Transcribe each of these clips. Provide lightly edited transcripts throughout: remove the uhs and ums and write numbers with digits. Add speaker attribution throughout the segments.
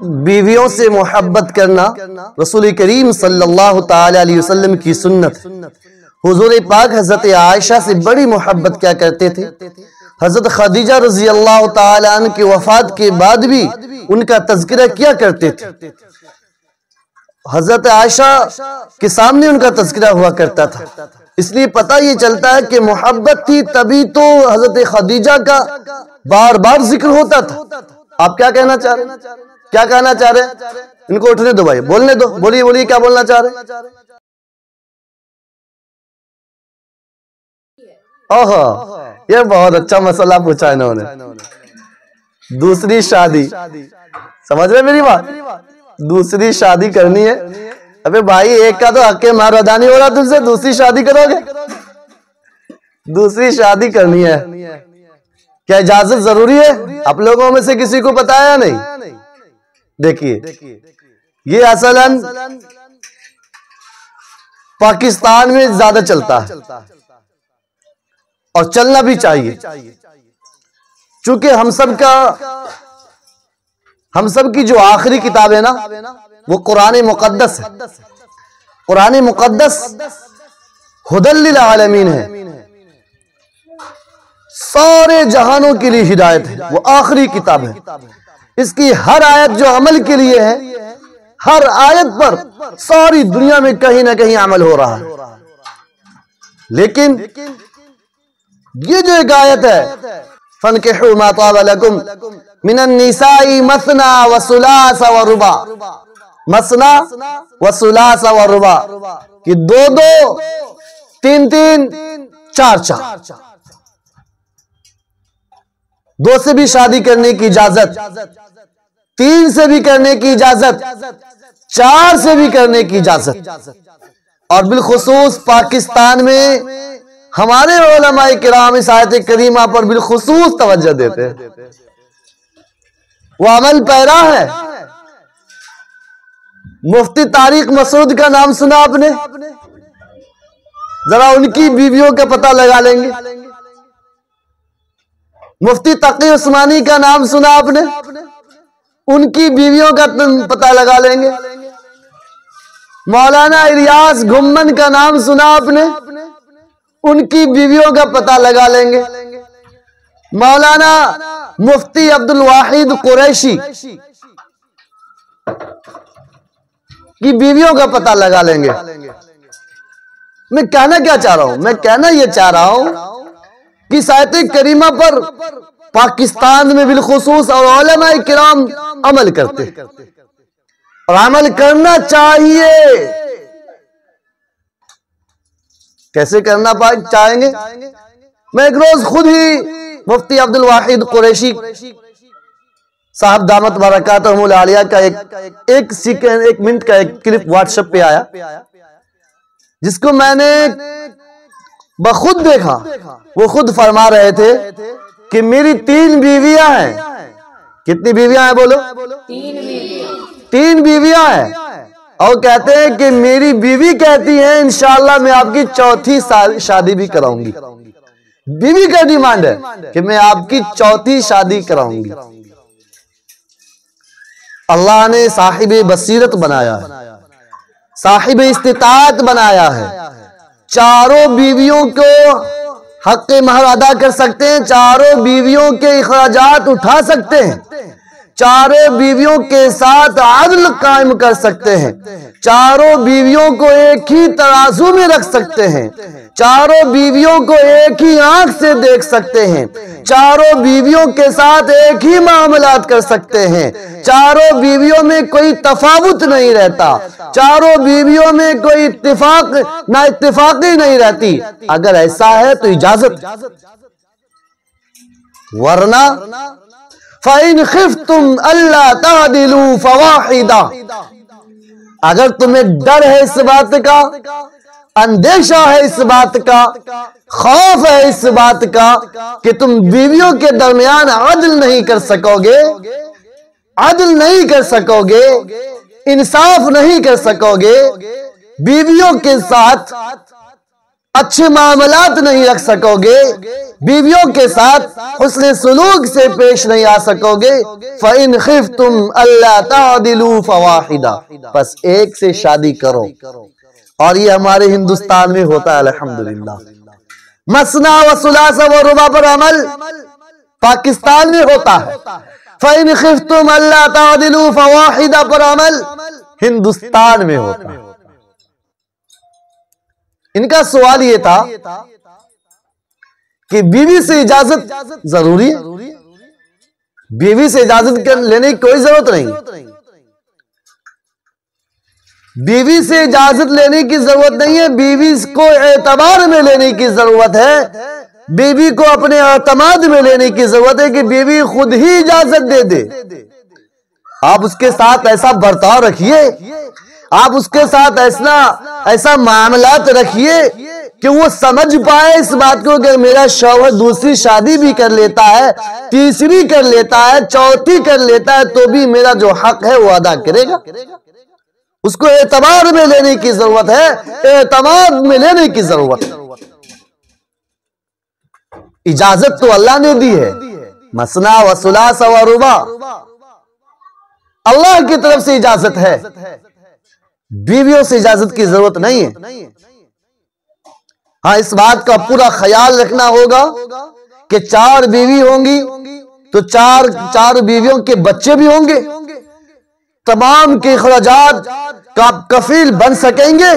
Speaker 1: बीवियों से मोहब्बत करना रसूल करीम सल्लल्लाहु ताला अलैहि वसल्लम की सुन्नत। हुजूर पाक हजरत आयशा से बड़ी मोहब्बत क्या करते थे। हजरत खदीजा रजी अल्लाह ताला अन्हा की वफात के बाद भी उनका तज़किरा किया करते थे। हजरत आयशा के सामने उनका तज़किरा हुआ करता था। इसलिए पता ये चलता है कि मोहब्बत थी, तभी तो हजरत खदीजा का बार बार जिक्र होता था। आप क्या कहना चाह रहे हैं? क्या कहना चाह रहे हैं? इनको उठने दो भाई, बोलने दो, बोलिए बोलिए क्या बोलना चाह रहे हैं? ओहो, ये बहुत अच्छा मसला पूछा इन्होंने। दूसरी शादी, समझ रहे मेरी बात? दूसरी शादी करनी है। अबे भाई, एक का तो हक मार अदा नहीं हो रहा तुमसे, दूसरी शादी करोगे? दूसरी शादी करनी है, क्या इजाजत जरूरी है? आप लोगों में से किसी को पता है या नहीं? देखिए, ये असलन पाकिस्तान में ज्यादा चलता है और चलना भी चाहिए, क्योंकि हम सब की जो आखिरी किताब है ना, वो कुरान मुकद्दस है। कुरान मुकद्दस हुदल लिल आलमीन है, सारे जहानों के लिए हिदायत है। वो आखिरी किताब है। इसकी हर आयत जो अमल के लिए है, हर आयत पर सारी दुनिया में कहीं ना कहीं अमल हो रहा है। लेकिन ये जो एक आयत है, फनकिहू मा ताब लकुम मिनन निसाई मसना व सुलासा व रुबा, मसना व सुलासा व रुबा, कि दो दो, तीन तीन, चार चार, दो से भी शादी करने की इजाजत, तीन से भी करने की इजाजत, चार से भी करने की इजाजत। और बिलखुसूस पाकिस्तान में हमारे उलमाए किराम इस आयत करीमा पर बिलखुसूस तवज्जो देते हैं। वो अमल पैरा है। मुफ्ती तारिक मसूद का नाम सुना आपने? जरा उनकी बीवियों का पता लगा लेंगे। मुफ्ती तकी उस्मानी का नाम सुना आपने? उनकी बीवियों का पता लगा लेंगे। मौलाना इलियास घुम्मन का नाम सुना आपने? उनकी बीवियों का पता लगा लेंगे। मौलाना मुफ्ती अब्दुल वाहिद कुरैशी की बीवियों का पता लगा लेंगे। मैं कहना क्या चाह रहा हूं? मैं कहना यह चाह रहा हूं कि आयत करीमा पर पाकिस्तान में बिलखुसूस और उलमाए किराम अमल करते और अमल करना चाहिए। कैसे करना चाहेंगे? मैं एक रोज खुद ही मुफ्ती अब्दुल वाहिद कुरैशी साहब दामत बरकातहुल आलिया का एक मिनट का एक क्लिप व्हाट्सएप पे आया, जिसको मैंने बखुद देखा। वो खुद फरमा रहे थे कि मेरी 3 बीवियां हैं। कितनी बीवियां हैं बोलो? 3 बीवियां हैं। और कहते हैं कि मेरी बीवी कहती है इंशाअल्लाह मैं आपकी 4थी शादी भी कराऊंगी। बीवी का डिमांड है कि मैं आपकी 4थी शादी कराऊंगी। अल्लाह ने साहिब बसीरत बनाया है, साहिब इस्तिताअत बनाया है। चारों बीवियों को हक महर अदा कर सकते हैं, चारों बीवियों के इखराजात उठा सकते हैं, चारों बीवियों के साथ अदल कायम कर सकते हैं, चारों बीवियों को एक ही तराजू में रख सकते हैं, चारों बीवियों को एक ही आंख से देख सकते हैं, चारों बीवियों के साथ एक ही मामलात कर सकते हैं, चारों बीवियों में कोई तफावुत नहीं रहता, चारों बीवियों में कोई इत्तिफाक ना इत्तिफाकी नहीं रहती। अगर ऐसा है तो इजाजत, वरना फ़इन खिफ्तुम अल्ला तादिलू फवाहिदा, अगर तुम्हें डर है इस बात का, अंदेशा है इस बात का, खौफ है इस बात का कि तुम बीवियों के दरमियान अदल नहीं कर सकोगे, अदल नहीं कर सकोगे, इंसाफ नहीं कर सकोगे, बीवियों के साथ अच्छे मामलात नहीं रख सकोगे, बीवियों के साथ हुस्न सुलूक से पेश नहीं आ सकोगे, फ़इन खिफ्तुम अल्ला तादिलू फवाहिदा, बस एक से शादी करो। और ये हमारे हिंदुस्तान में होता है अल्हम्दुलिल्लाह। मसना व सुलासा व रुबा पर अमल पाकिस्तान में होता है, फ़इन खिफ्तुम अल्ला तादिलू फवाहिदा पर अमल हिंदुस्तान में होता है। इनका सवाल ये था कि बीवी से इजाजत जरूरी है, बीवी से इजाजत लेने की कोई जरूरत नहीं, बीवी से इजाजत लेने की जरूरत नहीं है, बीवी को एतबार में लेने की जरूरत है, बीवी को अपने एतमाद में लेने की जरूरत है कि बीवी खुद ही इजाजत दे दे। आप उसके साथ ऐसा बर्ताव रखिए, आप उसके साथ ऐसा मामलात रखिए कि वो समझ पाए इस बात को कि मेरा शौहर दूसरी शादी भी कर लेता है, तीसरी कर लेता है, चौथी कर लेता है, तो भी मेरा जो हक है वो अदा करेगा। उसको एतबार में लेने की जरूरत है, एतमाद में लेने की जरूरत है। इजाजत तो अल्लाह ने दी है, मसना व सुलासा व रुबा अल्लाह की तरफ से इजाजत है, बीवियों से इजाजत की जरूरत नहीं है। हाँ, इस बात का पूरा ख्याल रखना होगा कि 4 बीवी होंगी तो चार बीवियों के बच्चे भी होंगे, तमाम के खर्चात का कफील बन सकेंगे,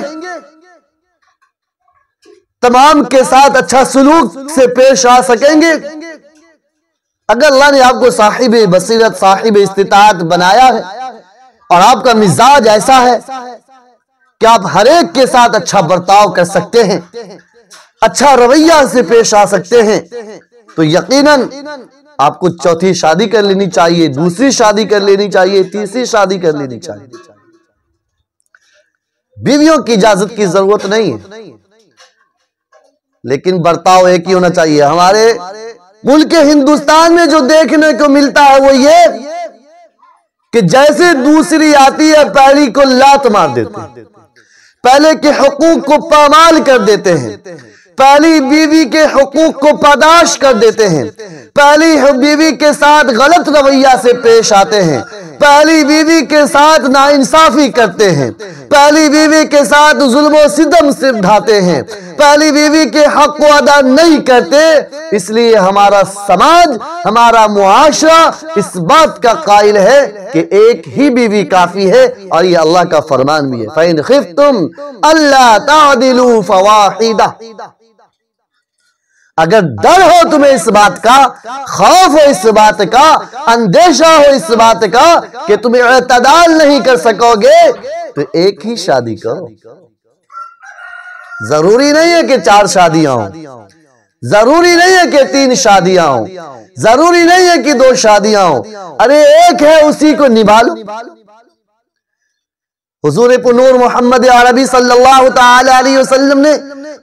Speaker 1: तमाम के साथ अच्छा सुलूक से पेश आ सकेंगे। अगर अल्लाह ने आपको साहिब बसीरत, साहिब इस्तिताअत बनाया है और आपका मिजाज ऐसा है कि आप हर एक के साथ अच्छा बर्ताव कर सकते हैं, अच्छा रवैया से पेश आ सकते हैं, तो यकीनन आपको चौथी शादी कर लेनी चाहिए, दूसरी शादी कर लेनी चाहिए, तीसरी शादी कर लेनी चाहिए। बीवियों की इजाजत की जरूरत नहीं है, लेकिन बर्ताव एक ही होना चाहिए। हमारे मुल्क हिंदुस्तान में जो देखने को मिलता है वो ये कि जैसे दूसरी आती है पहली को लात मार देते हैं, पहले के हुकूक को पामाल कर देते हैं, पहली बीवी के हुकूक को पादाश कर देते हैं, पहली बीवी के साथ गलत रवैया से पेश आते हैं, पहली बीवी के साथ नाइंसाफी करते हैं, पहली बीवी के साथ जुल्म सितम से ढाते हैं, पहली बीवी के हक को अदा नहीं करते। इसलिए हमारा समाज, हमारा मुआशरा इस बात का कायल है कि एक ही बीवी काफी है, और ये अल्लाह का फरमान भी है, फ़इन खिफ्तुम अल्ला तादिलू फवाहिदा। अगर डर हो तुम्हें इस बात का, खौफ हो इस बात का, अंदेशा हो इस बात का कि तुम्हें इत्तदाल नहीं कर सकोगे, तो एक ही शादी करो। जरूरी नहीं है कि 4 शादियां हो, जरूरी नहीं है कि 3 शादियां हो, जरूरी नहीं है कि 2 शादियां हो, अरे एक है उसी को निभा लो। हुजूर पुनूर मोहम्मद अरबी सल्लल्लाहु तआला अलैहि वसल्लम ने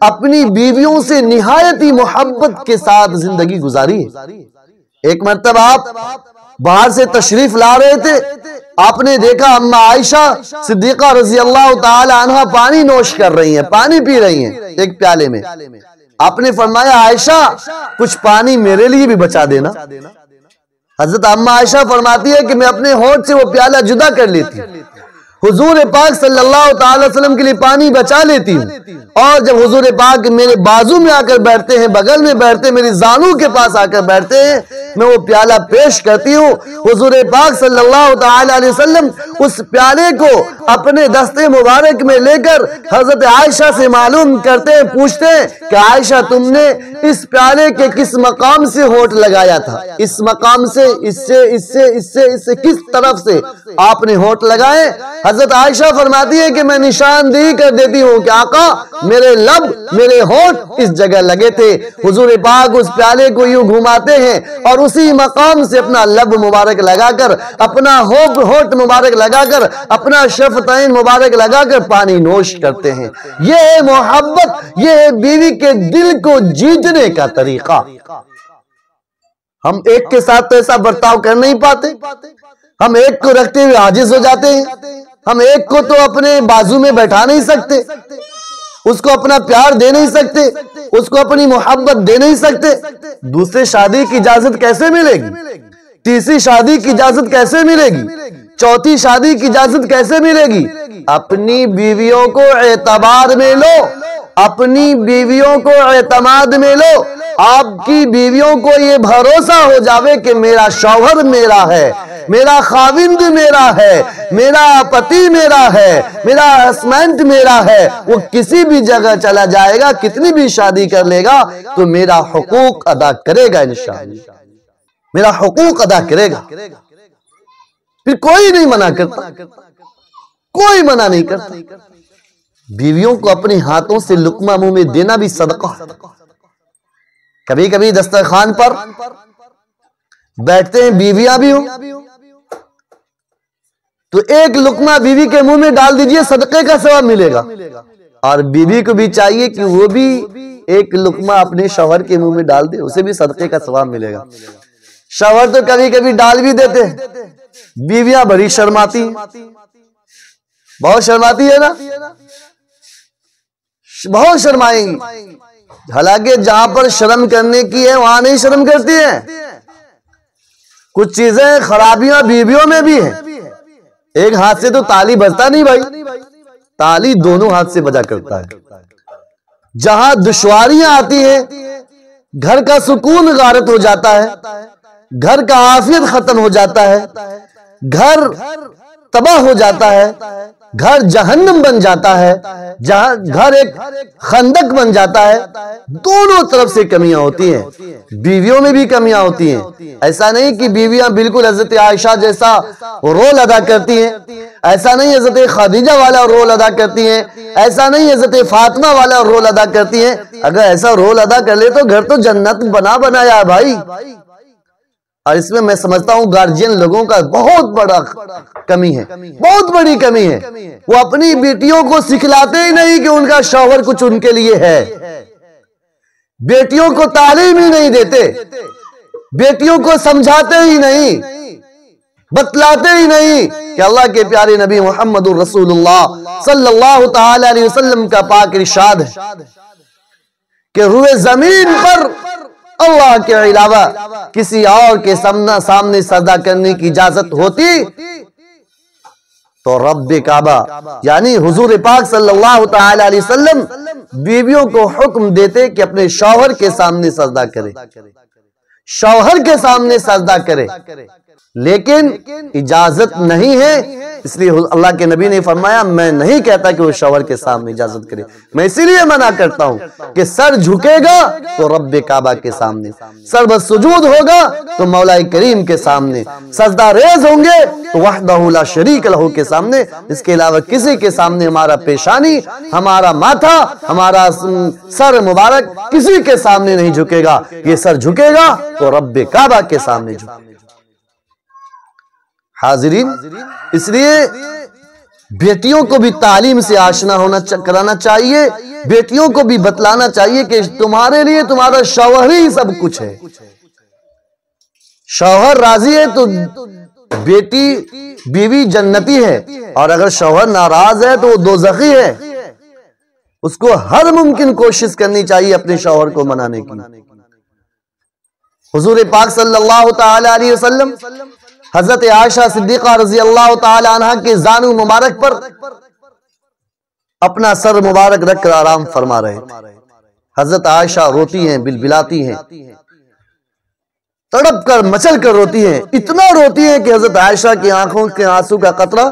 Speaker 1: अपनी बीवियों से निहायत ही मोहब्बत के साथ जिंदगी गुजारी है। एक मर्तबा आप बाहर से तशरीफ ला रहे थे, आपने देखा अम्मा आयशा सिद्दीका रजी अल्लाह तआला अन्हा पानी नोश कर रही हैं, पानी पी रही हैं एक प्याले में। आपने फरमाया आयशा कुछ पानी मेरे लिए भी बचा देना। हजरत अम्मा आयशा फरमाती है कि मैं अपने होंठ से वो प्याला जुदा कर लेती, हुजूर पाक सल्लल्लाहु अलैहि वसल्लम के लिए पानी बचा लेती हूँ, और जब हुजूर पाक मेरे बाजू में आकर बैठते हैं, बगल में बैठते हैं, मेरी जानू के पास आकर बैठते हैं, मैं वो प्याला पेश करती हूँ। हुजूर पाक सल्लल्लाहु अलैहि वसल्लम उस प्याले को अपने दस्ते मुबारक में लेकर हजरत आयशा से मालूम करते हैं, पूछते हैं कि आयशा तुमने इस प्याले के किस मकाम से होंठ लगाया था, इस मकाम से, इससे, इससे, इससे, इससे, किस तरफ से आपने होंठ लगाए। हजरत आयशा फरमाती है कि मैं निशानदेही कर देती हूँ कि आका मेरे लब, मेरे होंठ इस जगह लगे थे। हुजूर पाक उस प्याले को यूं घुमाते हैं और उसी मकाम से अपना लब मुबारक लगाकर, अपना होंठ मुबारक लगाकर, अपना शफतैन मुबारक लगाकर पानी नोश करते हैं। यह है मोहब्बत, यह है बीवी के दिल को जीतने का तरीका। हम एक के साथ तो ऐसा बर्ताव कर नहीं पाते, हम एक को रखते हुए आजिज हो जाते हैं, हम एक को तो अपने बाजू में बैठा नहीं सकते, उसको अपना प्यार दे नहीं सकते, उसको अपनी मोहब्बत दे नहीं सकते, दूसरे शादी की इजाजत कैसे मिलेगी? तीसरी शादी की इजाजत कैसे मिलेगी? चौथी शादी की इजाजत कैसे मिलेगी? अपनी बीवियों को एतबार में लो, अपनी बीवियों को एतमाद में लो। आपकी बीवियों को ये भरोसा हो जावे कि मेरा शौहर मेरा है, मेरा खाविंद मेरा है, मेरा पति मेरा है, मेरा हस्बैंड मेरा है। वो किसी भी जगह चला जाएगा, कितनी भी शादी कर लेगा, तो मेरा हुकूक अदा करेगा, इंशाअल्लाह मेरा हुकूक अदा करेगा। फिर कोई नहीं मना करता, कोई मना नहीं करता। बीवियों को अपने हाथों से लुकमा मुंह में देना भी सदका है। कभी कभी दस्तरखान पर बैठते हैं, बीवियां भी हो, तो एक लुकमा बीवी के मुंह में डाल दीजिए, सदके का सवाब मिलेगा। और बीवी को भी चाहिए कि वो भी एक लुकमा अपने शौहर के मुंह में डाल दे, उसे भी सदके का सवाब मिलेगा। शौहर तो कभी कभी डाल भी देते हैं, बीवियां बड़ी शर्माती, बहुत शर्माती है ना, बहुत शर्माएंगी। हालांकि जहां पर शर्म करने की है वहां नहीं शर्म करती है। कुछ चीजें खराबियां बीवियों में भी है। एक हाथ से तो ताली बजता नहीं भाई, ताली दोनों हाथ से बजा करता है। जहां दुश्वारियां आती है, घर का सुकून गारत हो जाता है, घर का आफियत खत्म हो जाता है, घर तबाह हो जाता है, घर जहन्नम बन जाता है, जहां घर एक खंदक बन जाता है। दोनों तरफ से कमियां होती हैं, बीवियों में भी कमियां होती हैं। ऐसा नहीं कि बीवियां बिल्कुल हजरत आयशा जैसा रोल अदा करती हैं, ऐसा नहीं हजरत खदीजा वाला रोल अदा करती हैं, ऐसा नहीं हजरत फातिमा वाला रोल अदा करती हैं। अगर ऐसा रोल अदा कर ले तो घर तो जन्नत बना बनाया है भाई। और इसमें मैं समझता हूं गार्जियन लोगों का बहुत बड़ा कमी है, बहुत बड़ी कमी है। वो अपनी बेटियों को सिखलाते ही नहीं कि उनका शौहर कुछ उनके लिए है, बेटियों को तालीम ही नहीं देते, बेटियों को समझाते ही नहीं, बतलाते ही नहीं कि अल्लाह के प्यारे नबी मोहम्मदुर रसूलुल्लाह सल्लल्लाहु तआला अलैहि वसल्लम का पाक इरशाद है कि रुए जमीन पर अल्लाह के अलावा किसी और के सामने सजदा करने की इजाजत होती तो रब्बे काबा यानी हुजूर पाक सल्लल्लाहु तआला अलैहि वसल्लम बीवियों को हुक्म देते कि अपने शौहर के सामने सजदा करे, शौहर के सामने सजदा करे। लेकिन इजाजत नहीं है, इसलिए अल्लाह के नबी ने फरमाया मैं नहीं कहता कि वो शौहर के सामने इजाजत करे, मैं इसीलिए मना करता हूं कि सर झुकेगा तो रब्बे काबा के सामने, सर बसुजूद होगा तो मौला करीम के सामने, सजदा रेज होंगे तो वहदहु ला शरीक लहू के सामने। इसके अलावा किसी के सामने हमारा पेशानी, हमारा माथा, हमारा सर मुबारक किसी के सामने नहीं झुकेगा। ये सर झुकेगा तो रब्बे काबा के सामने झुकेगा। हाजिरीन, इसलिए बेटियों को भी तालीम से आशना कराना चाहिए, बेटियों को भी बतलाना चाहिए कि तुम्हारे लिए तुम्हारा शौहर ही सब कुछ है। शौहर राजी है तो बेटी बीवी जन्नती है, और अगर शौहर नाराज है तो वो दोज़खी है। उसको हर मुमकिन कोशिश करनी चाहिए अपने शौहर को मनाने की। हुजूर पाक सल्लल्लाहु तआला अलैहि वसल्लम हजरत आयशा सिद्दीक़ा रज़ी अल्लाह तआला अन्हा के जानू मुबारक पर अपना सर मुबारक रखकर आराम फरमा रहे थे। हजरत आयशा रोती हैं, बिलबिलाती हैं, तड़प कर मचल कर रोती हैं, इतना रोती हैं कि हजरत आयशा की आंखों के आंसू का कतरा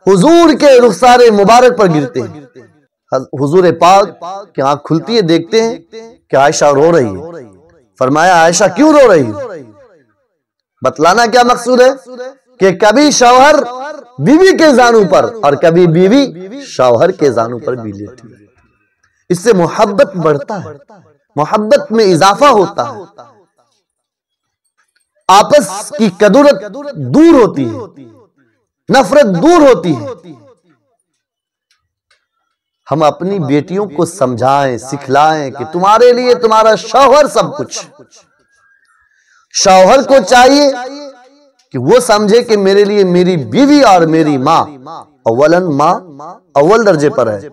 Speaker 1: हुजूर के रुखसारे मुबारक पर गिरते हैं। हुजूर पाक की आंख खुलती है, देखते हैं कि आयशा रो रही है। फरमाया आयशा क्यों रो रही है? बतलाना क्या मकसूद है कि कभी शौहर बीवी के जानू पर और कभी बीवी शौहर के जानू पर भी लेती है। इससे मोहब्बत बढ़ता है, मोहब्बत में इजाफा होता है, आपस की कदुरत दूर होती है, नफरत दूर होती है। हम अपनी बेटियों को समझाएं, सिखलाएं कि तुम्हारे लिए तुम्हारा शौहर सब कुछ। शौहर को चाहिए कि वो समझे कि मेरे लिए मेरी बीवी और मेरी माँ अव्वलन माँ अव्वल दर्जे पर है,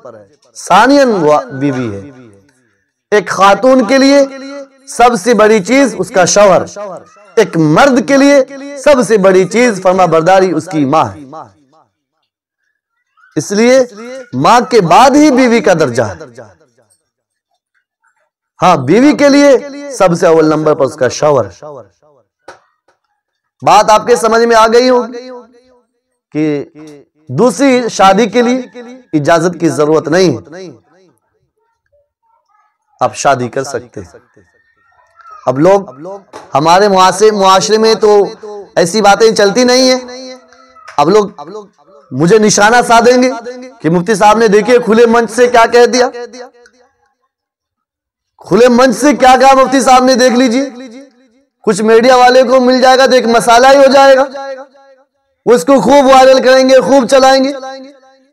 Speaker 1: सानियन बीवी है। एक खातून के लिए सबसे बड़ी चीज उसका शौहर, एक मर्द के लिए सबसे बड़ी चीज फरमाबरदारी उसकी माँ है। इसलिए माँ के बाद ही बीवी का दर्जा है। हाँ, बीवी के लिए सबसे अव्वल नंबर पर उसका शौहर। बात आपके समझ में आ गई हो कि दूसरी शादी के लिए इजाजत की जरूरत नहीं, आप शादी कर सकते हैं। अब लोग हमारे मुआशरे में तो ऐसी बातें चलती नहीं है। अब लोग मुझे निशाना साधेंगे कि मुफ्ती साहब ने देखिए खुले मंच से क्या कह दिया, खुले मंच से क्या कहा मुफ्ती साहब ने, देख लीजिए। कुछ मीडिया वाले को मिल जाएगा तो एक मसाला ही हो जाएगा, उसको खूब वायरल करेंगे, खूब चलाएंगे।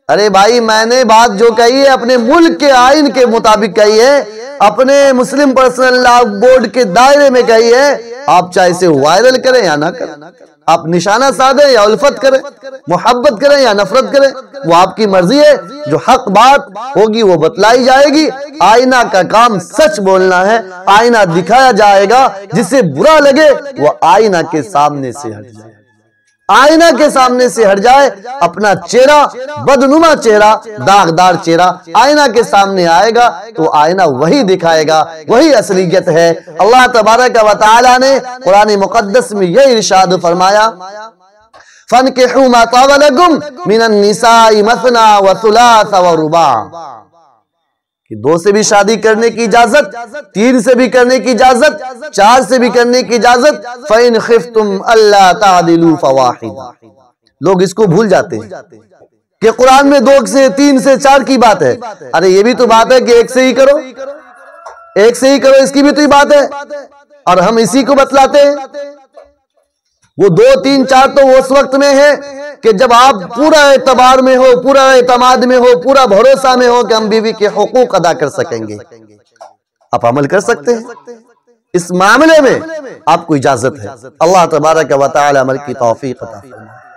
Speaker 1: अरे भाई, मैंने बात जो कही है अपने मुल्क के आइन के मुताबिक कही है, अपने मुस्लिम पर्सनल लॉ बोर्ड के दायरे में कही है। आप चाहे इसे वायरल करें या ना करें, आप निशाना साधे या उल्फत करें, मोहब्बत करें या नफरत करें, वो आपकी मर्जी है। जो हक बात होगी वो बतलाई जाएगी। आईना का काम सच बोलना है, आईना दिखाया जाएगा, जिसे बुरा लगे वो आईना के सामने से हट जाए, आईना के सामने से हट जाए। अपना चेहरा, बदनुमा चेहरा, दागदार चेहरा आईना के सामने आएगा तो आईना वही दिखाएगा, वही असलियत है। अल्लाह तबारक व तआला ने कुरान मुकद्दस में यह इरशाद फरमाया, फनकिहू मा ताब लकुम मिनन निसाई मसना व सुलास व रुबा, कि 2 से भी शादी करने की इजाजत, 3 से भी करने की इजाजत, 4 से भी करने की इजाजत। फ़इन खिफ्तुम अल्ला तादिलू फवाहिदा। लोग इसको भूल जाते हैं कि कुरान में 2 से 3 से 4 की बात है। अरे ये भी तो बात है कि 1 से ही करो, 1 से ही करो, इसकी भी तो बात है, और हम इसी को बतलाते हैं। वो 2, 3, 4 तो उस वक्त में है कि जब आप पूरा एतबार में हो, पूरा एतमाद में हो, पूरा भरोसा में हो कि हम बीवी के हुकूक अदा कर सकेंगे, आप अमल कर सकते हैं। इस मामले में आपको इजाजत है। अल्लाह तबारक व तआला अमल की तौफीक अता फरमाए।